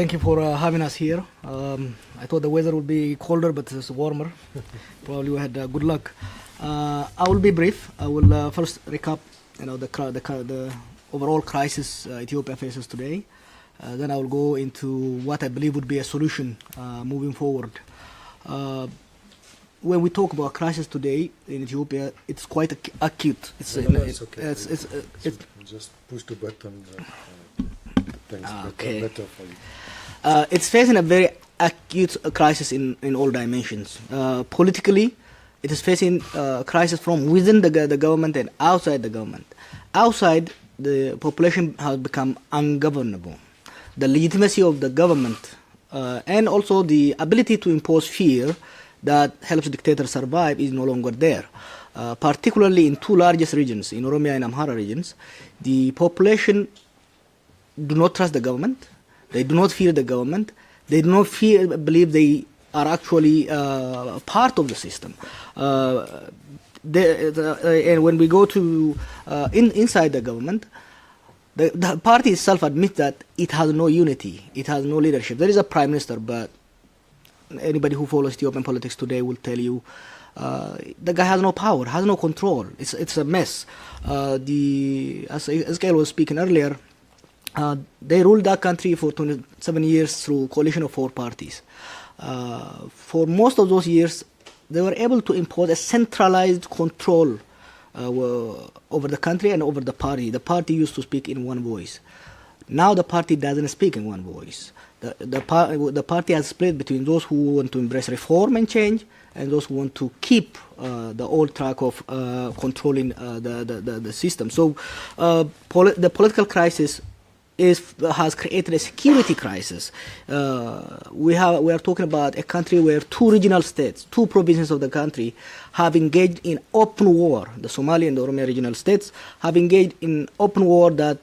Thank you for having us here. I thought the weather would be colder, but it's warmer. Probably we had good luck. I will be brief. I will first recap, the overall crisis Ethiopia faces today. Then I will go into what I believe would be a solution moving forward. When we talk about crisis today in Ethiopia, it's quite acute. It's okay. Just push the button. Thanks. Okay. Better for you. It's facing a very acute crisis in all dimensions. Politically, it is facing a crisis from within the government and outside the government. Outside, the population has become ungovernable. The legitimacy of the government and also the ability to impose fear that helps dictators survive is no longer there. Particularly in two largest regions, in Oromia and Amhara regions, the population do not trust the government. They do not fear the government. They do not believe they are actually part of the system. And when we go to inside the government, the party itself admits that it has no unity. It has no leadership. There is a prime minister, but anybody who follows Ethiopian politics today will tell you the guy has no power, has no control. It's a mess. As Gail was speaking earlier, they ruled that country for 27 years through a coalition of four parties. For most of those years, they were able to impose a centralized control over the country and over the party. The party used to speak in one voice. Now the party doesn't speak in one voice. The party has split between those who want to embrace reform and change and those who want to keep the old track of controlling the system. So the political crisis has created a security crisis. We are talking about a country where two regional states, two provinces of the country, have engaged in open war. The Somali and the Oromia regional states have engaged in open war that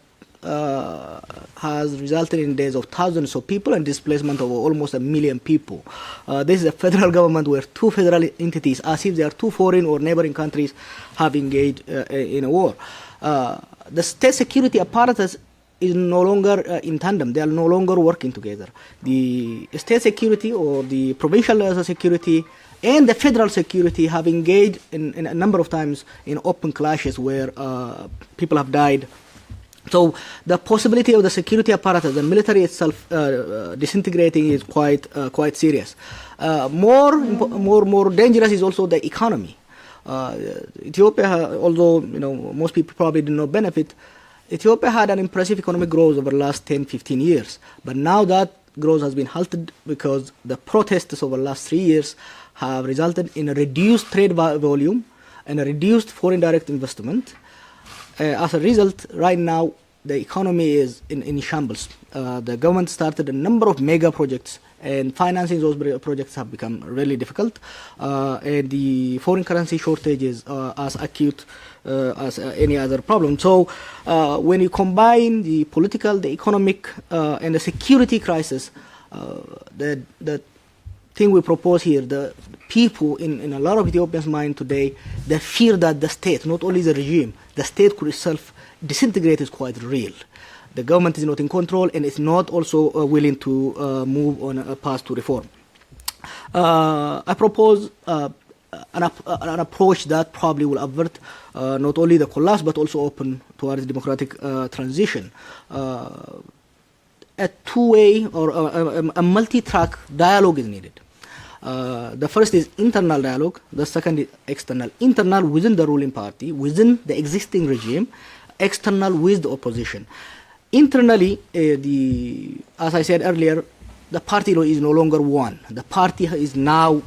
has resulted in deaths of thousands of people and displacement of almost 1 million people. This is a federal government where two federal entities, as if they are two foreign or neighboring countries, have engaged in a war. The state security apparatus is no longer in tandem. They are no longer working together. The state security or the provincial security and the federal security have engaged in a number of times in open clashes where people have died. So the possibility of the security apparatus, the military itself disintegrating is quite serious. More dangerous is also the economy. Ethiopia, although most people probably do not benefit, Ethiopia had an impressive economic growth over the last 10-15 years, but now that growth has been halted because the protests over the last 3 years have resulted in a reduced trade volume and a reduced foreign direct investment. As a result, right now, the economy is in shambles. The government started a number of mega projects, and financing those projects have become really difficult. And the foreign currency shortage is as acute as any other problem. So when you combine the political, the economic, and the security crisis, the thing we propose here, the people in a lot of Ethiopians' mind today, they fear that the state, not only the regime, the state could itself disintegrate is quite real. The government is not in control and is not also willing to move on a path to reform. I propose an approach that probably will avert not only the collapse but also open towards democratic transition. A two-way or a multi-track dialogue is needed. The first is internal dialogue, the second is external. Internal within the ruling party, within the existing regime, external with the opposition. Internally, as I said earlier, the party is no longer one. The party is now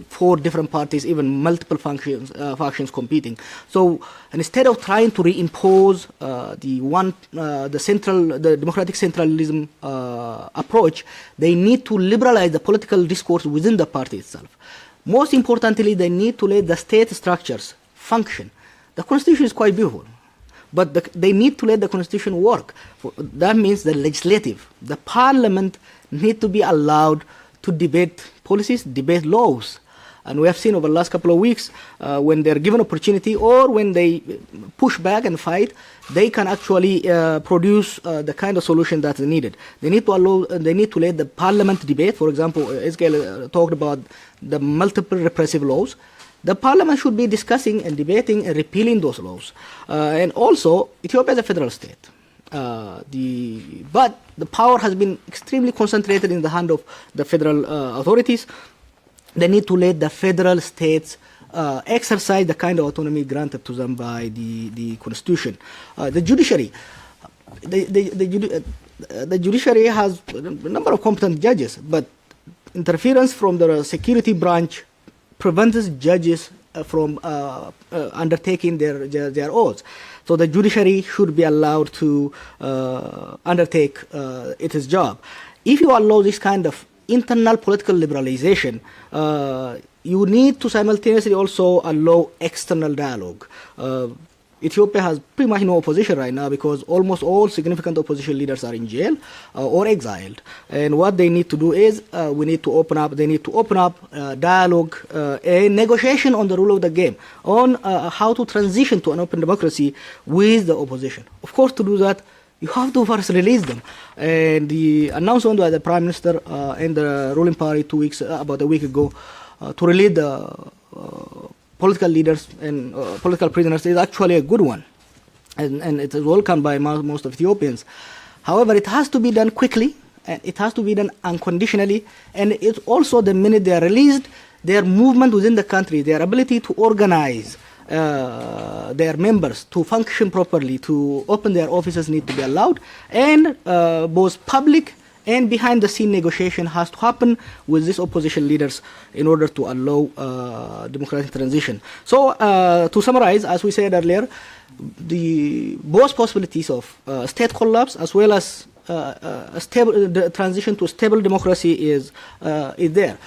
4 different parties, even multiple factions competing. So instead of trying to reimpose the democratic centralism approach, they need to liberalize the political discourse within the party itself. Most importantly, they need to let the state structures function. The constitution is quite beautiful, but they need to let the constitution work. That means the legislative, the parliament need to be allowed to debate policies, debate laws. And we have seen over the last couple of weeks, when they're given opportunity or when they push back and fight, they can actually produce the kind of solution that is needed. They need to let the parliament debate. For example, Israel talked about the multiple repressive laws. The parliament should be discussing and debating and repealing those laws. And also, Ethiopia is a federal state. But the power has been extremely concentrated in the hand of the federal authorities. They need to let the federal states exercise the kind of autonomy granted to them by the Constitution. The judiciary, the judiciary has a number of competent judges, but interference from the security branch prevents judges from undertaking their oaths. So the judiciary should be allowed to undertake its job. If you allow this kind of internal political liberalization, you need to simultaneously also allow external dialogue. Ethiopia has pretty much no opposition right now because almost all significant opposition leaders are in jail or exiled. And what they need to do is they need to open up dialogue and negotiation on the rule of the game, on how to transition to an open democracy with the opposition. Of course, to do that, you have to first release them. And the announcement by the Prime Minister and the ruling party about a week ago, to release the political leaders and political prisoners is actually a good one. And it is welcomed by most of Ethiopians. However, it has to be done quickly, and it has to be done unconditionally, and it's also the minute they are released, their movement within the country, their ability to organize their members to function properly, to open their offices need to be allowed, and both public and behind the scene negotiation has to happen with these opposition leaders in order to allow democratic transition. So to summarize, as we said earlier, both possibilities of state collapse as well as the transition to a stable democracy is there.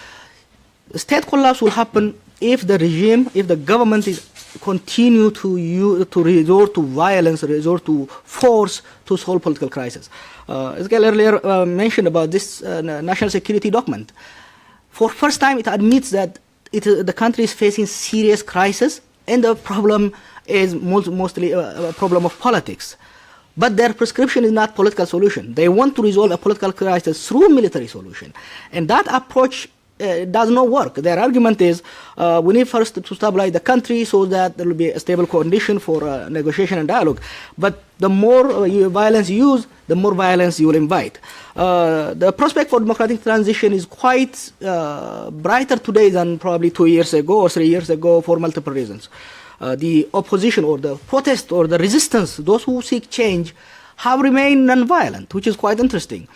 State collapse will happen if the government is continue to resort to violence, resort to force to solve political crisis. As Gail earlier mentioned about this national security document, for first time it admits that the country is facing serious crisis, and the problem is mostly a problem of politics. But their prescription is not political solution. They want to resolve a political crisis through military solution, and that approach does not work. Their argument is we need first to stabilize the country so that there will be a stable condition for negotiation and dialogue. But the more violence you use, the more violence you will invite. The prospect for democratic transition is quite brighter today than probably 2 years ago or 3 years ago for multiple reasons. The opposition or the protest or the resistance, those who seek change, have remained non-violent, which is quite interesting.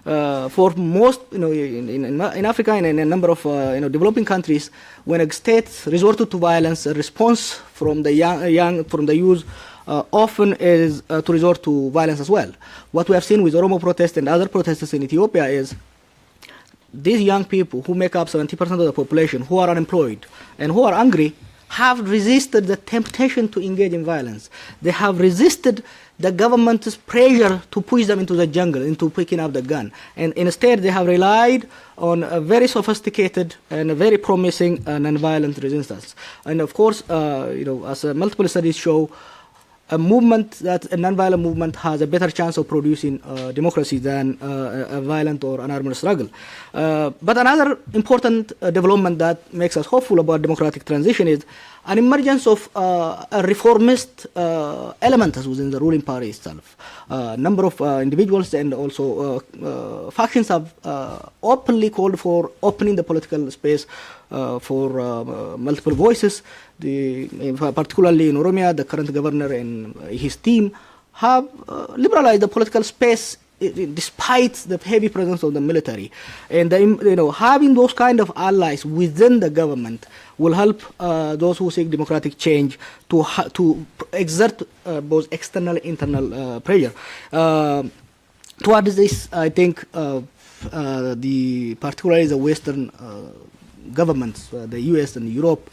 For most, in Africa and in a number of developing countries, when a state resorted to violence, a response from the youth often is to resort to violence as well. What we have seen with Oromo protests and other protests in Ethiopia is these young people who make up 70% of the population, who are unemployed and who are angry, have resisted the temptation to engage in violence. They have resisted the government's pressure to push them into the jungle, into picking up the gun. And instead, they have relied on a very sophisticated and a very promising non-violent resistance. And of course, as multiple studies show, a non-violent movement has a better chance of producing democracy than a violent or an armed struggle. But another important development that makes us hopeful about democratic transition is an emergence of a reformist elements within the ruling party itself. A number of individuals and also factions have openly called for opening the political space for multiple voices. Particularly in Oromia, the current governor and his team have liberalized the political space despite the heavy presence of the military. And having those kind of allies within the government will help those who seek democratic change to exert both external and internal pressure. Towards this, I think particularly the Western governments, the US and Europe,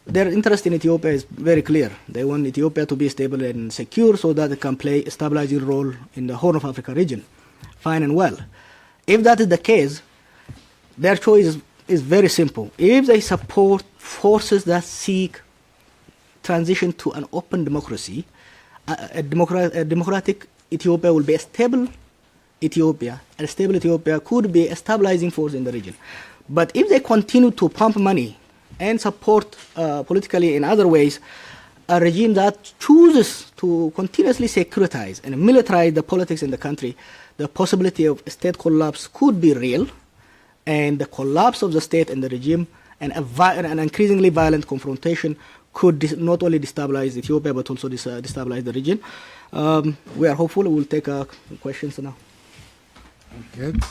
their interest in Ethiopia is very clear. They want Ethiopia to be stable and secure so that it can play a stabilizing role in the Horn of Africa region. Fine and well. If that is the case, their choice is is very simple. If they support forces that seek transition to an open democracy, a democratic Ethiopia will be a stable Ethiopia, and a stable Ethiopia could be a stabilizing force in the region. But if they continue to pump money and support politically in other ways a regime that chooses to continuously securitize and militarize the politics in the country, the possibility of state collapse could be real, and the collapse of the state and the regime and an increasingly violent confrontation could not only destabilize Ethiopia but also destabilize the region. We are hopeful. We'll take questions now. Good.